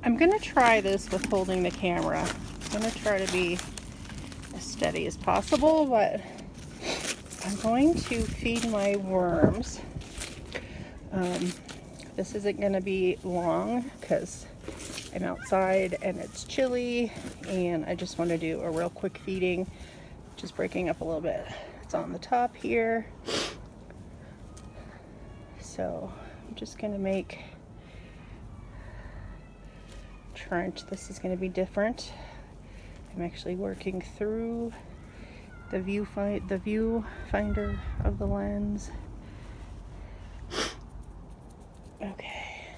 I'm gonna try this with holding the camera. I'm gonna try to be as steady as possible, but I'm going to feed my worms. This isn't gonna be long because I'm outside and it's chilly, and I just want to do a real quick feeding, just breaking up a little bit. It's on the top here. So I'm just gonna make trench. This is gonna be different. I'm actually working through the viewfinder of the lens. Okay.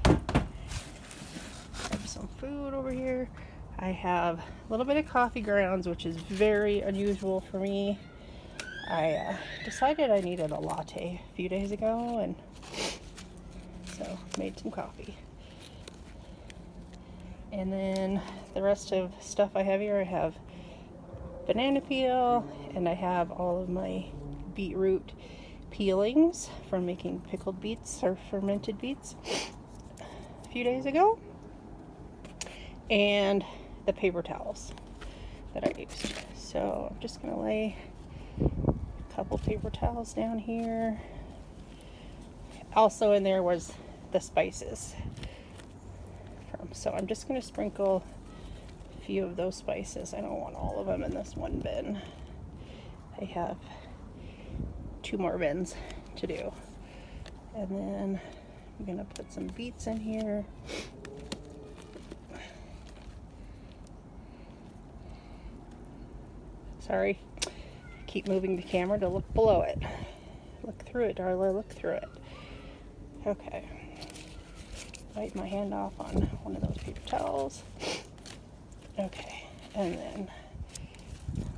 Have some food over here. I have a little bit of coffee grounds, which is very unusual for me. I decided I needed a latte a few days ago, and so made some coffee. And then the rest of stuff I have here, I have banana peel, and I have all of my beetroot peelings from making pickled beets or fermented beets a few days ago, and the paper towels that I used. So I'm just gonna lay a couple paper towels down here. Also in there was the spices. So I'm just going to sprinkle a few of those spices. I don't want all of them in this one bin. I have 2 more bins to do. And then I'm going to put some beets in here. Sorry, I keep moving the camera to look below it. Look through it, Darla, look through it. Okay. Wipe my hand off on one of those paper towels. Okay, and then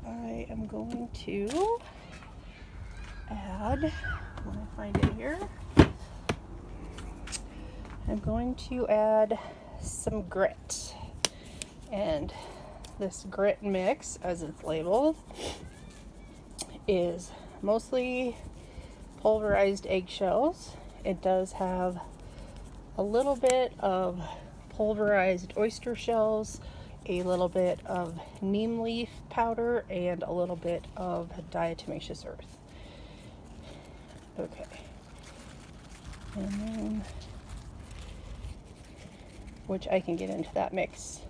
I am going to add, when I find it here, I'm going to add some grit. And this grit mix, as it's labeled, is mostly pulverized eggshells. It does have a little bit of pulverized oyster shells, a little bit of neem leaf powder, and a little bit of diatomaceous earth. Okay. And then, which I can get into that mix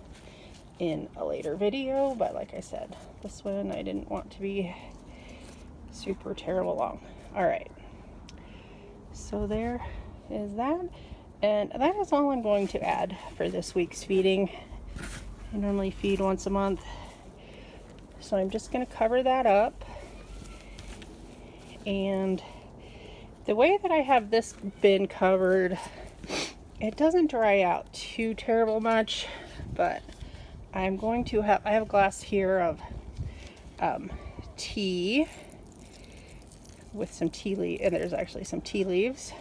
in a later video, but like I said, this one I didn't want to be super terrible long. All right. So there is that. And that is all I'm going to add for this week's feeding. I normally feed once a month. So I'm just going to cover that up. And the way that I have this bin covered, it doesn't dry out too terrible much, but I'm going to have, I have a glass here of tea with some tea leaves, and there's actually some tea leaves.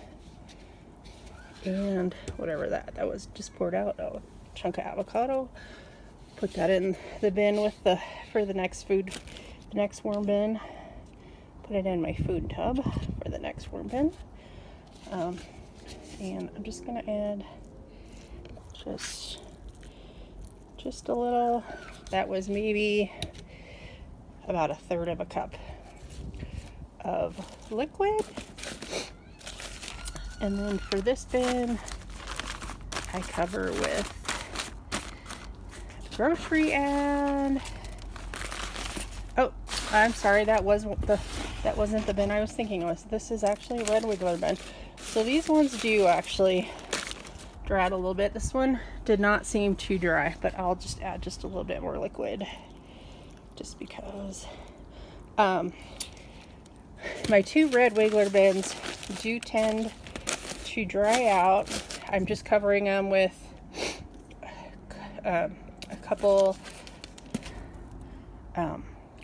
And whatever that was just poured out, a chunk of avocado. Put that in the bin with for the next worm bin. Put it in my food tub for the next worm bin. And I'm just gonna add just a little. That was maybe about 1/3 of a cup of liquid. And then for this bin, I cover with grocery and, oh, I'm sorry, that wasn't the bin I was thinking of. This is actually a red wiggler bin. So these ones do actually dry out a little bit. This one did not seem too dry, but I'll just add just a little bit more liquid just because. My 2 red wiggler bins do tend to dry out. I'm just covering them with a couple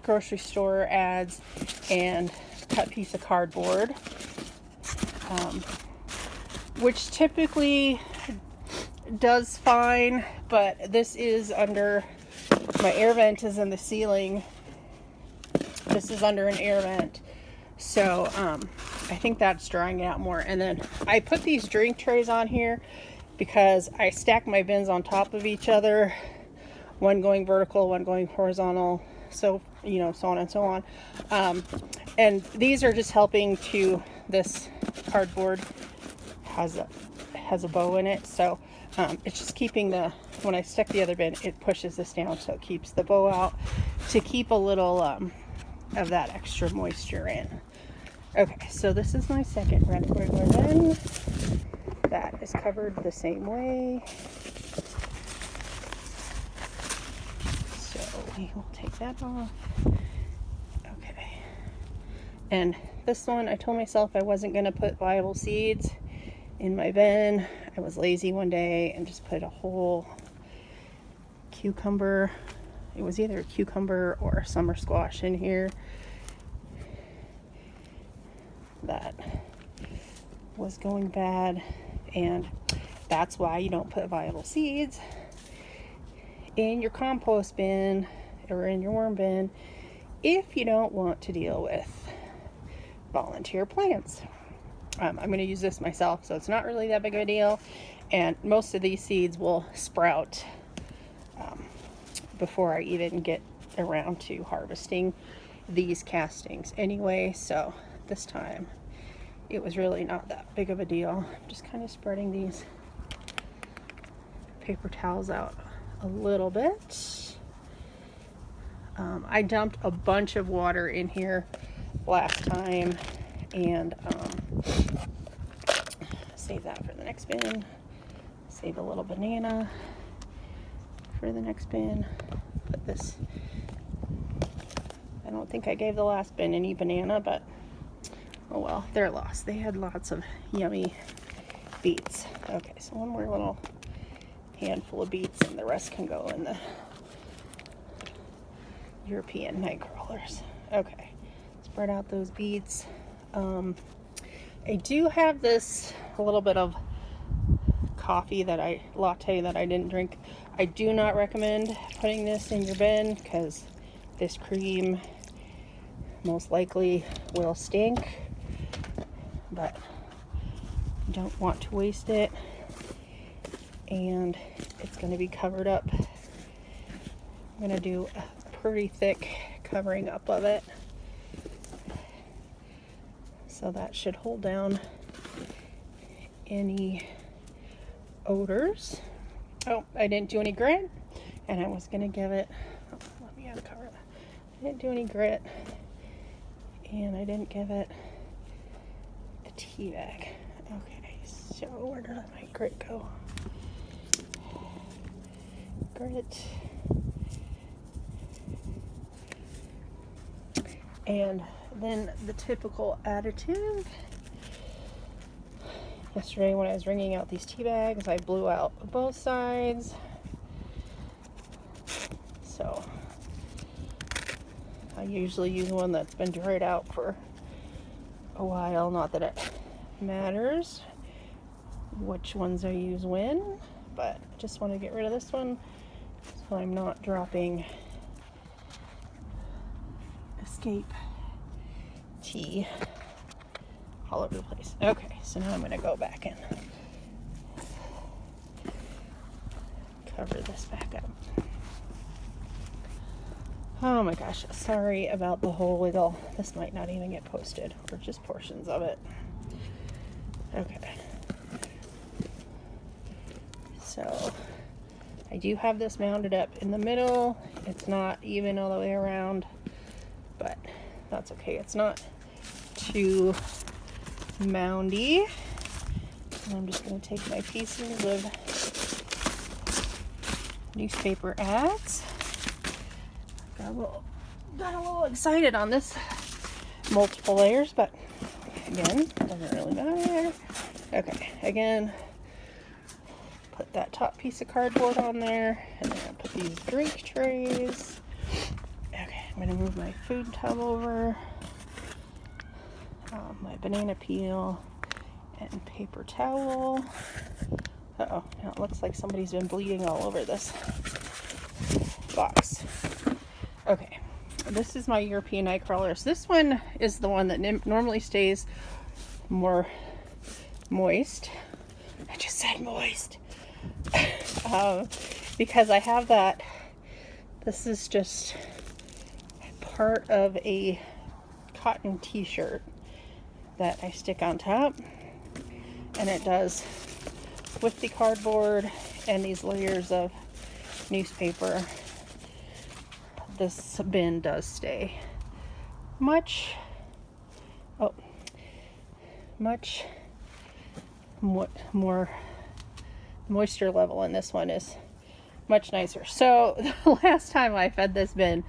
grocery store ads and a cut piece of cardboard, which typically does fine, but this is under, my air vent is in the ceiling. This is under an air vent. So I think that's drying out more. And then I put these drink trays on here, because I stack my bins on top of each other, one going vertical, one going horizontal, so, you know, so on and so on. And these are just helping to, this cardboard has a bow in it, so it's just keeping the, when I stick the other bin, it pushes this down, so it keeps the bow out to keep a little of that extra moisture in. Okay, so this is my second regular bin. That is covered the same way. So we will take that off. Okay. And this one, I told myself I wasn't going to put viable seeds in my bin. I was lazy one day and just put a whole cucumber. It was either a cucumber or a summer squash in here that was going bad, and that's why you don't put viable seeds in your compost bin or in your worm bin if you don't want to deal with volunteer plants. I'm going to use this myself, so it's not really that big of a deal, and most of these seeds will sprout before I even get around to harvesting these castings anyway, so this time it was really not that big of a deal. I'm just kind of spreading these paper towels out a little bit. I dumped a bunch of water in here last time, and save that for the next bin. Save a little banana for the next bin. Put this, I don't think I gave the last bin any banana, but oh well, they're lost. They had lots of yummy beets. Okay, so one more little handful of beets, and the rest can go in the European night crawlers. Okay, spread out those beets. I do have this, a little bit of coffee latte that I didn't drink. I do not recommend putting this in your bin because this cream most likely will stink, but you don't want to waste it, and it's going to be covered up. I'm going to do a pretty thick covering up of it, so that should hold down any odors. Oh, I didn't do any grit, and I was going to give it, let me uncover that. I didn't do any grit, and I didn't give it a tea bag. Okay, so where did my grit go? Grit. And then the typical additive. Yesterday when I was wringing out these tea bags, I blew out both sides. So I usually use one that's been dried out for a while. Not that it matters which ones I use when, but I just want to get rid of this one so I'm not dropping escape tea all over the place. Okay, so now I'm going to go back and cover this back up. Oh my gosh, sorry about the whole wiggle. This might not even get posted, or just portions of it. Okay. So I do have this mounded up in the middle. It's not even all the way around, but that's okay. It's not too moundy. And I'm just going to take my pieces of newspaper ads. Got a little excited on this multiple layers, but again, doesn't really matter. Okay, again, put that top piece of cardboard on there, and then I'll put these drink trays. Okay, I'm going to move my food tub over, my banana peel, and paper towel. Uh-oh, now it looks like somebody's been bleeding all over this box. Okay, this is my European night crawlers. This one is the one that normally stays more moist. I just said moist. because I have that. This is just part of a cotton t-shirt that I stick on top, and it does with the cardboard and these layers of newspaper. This bin does stay much more moisture level in this one is much nicer. So the last time I fed this bin,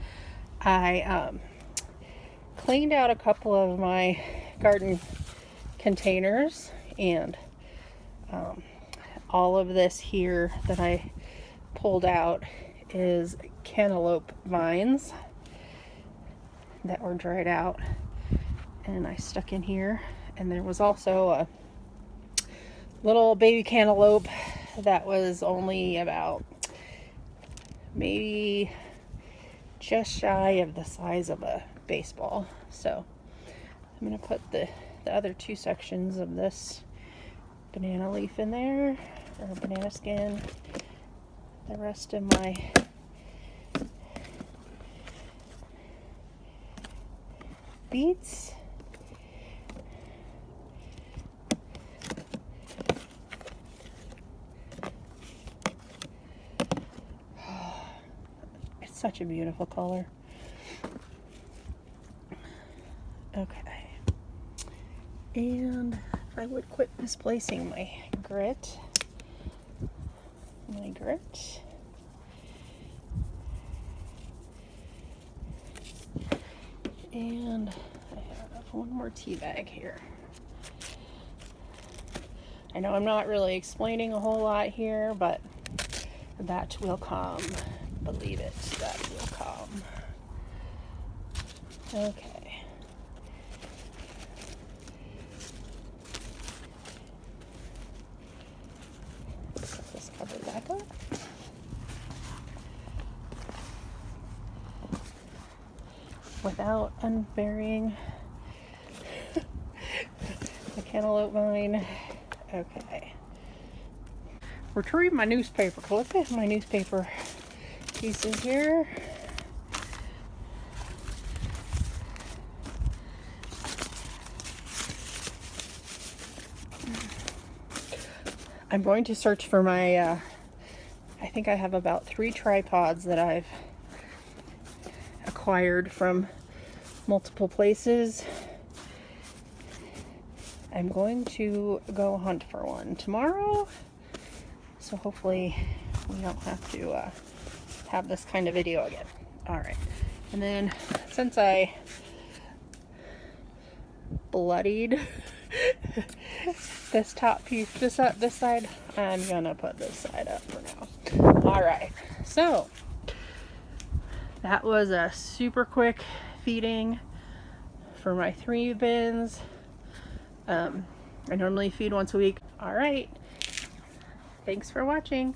I cleaned out a couple of my garden containers, and all of this here that I pulled out is cantaloupe vines that were dried out, and I stuck in here. And there was also a little baby cantaloupe that was only about maybe just shy of the size of a baseball. So I'm going to put the other two sections of this banana leaf in there, or banana skin. The rest of my beets. It's such a beautiful color. Okay. And if I would quit misplacing my grit. And I have one more tea bag here. I know I'm not really explaining a whole lot here, but that will come. Believe it, that will come. Okay. Put this cover back up. Without unburying the cantaloupe vine. Okay. Retrieve my newspaper clip. My newspaper pieces here. I'm going to search for my, I think I have about 3 tripods that I've acquired from multiple places. I'm going to go hunt for one tomorrow, so hopefully we don't have to have this kind of video again. All right, and then since I bloodied this top piece, this side, I'm gonna put this side up for now. All right, so that was a super quick feeding for my 3 bins. I normally feed once a week. All right, thanks for watching.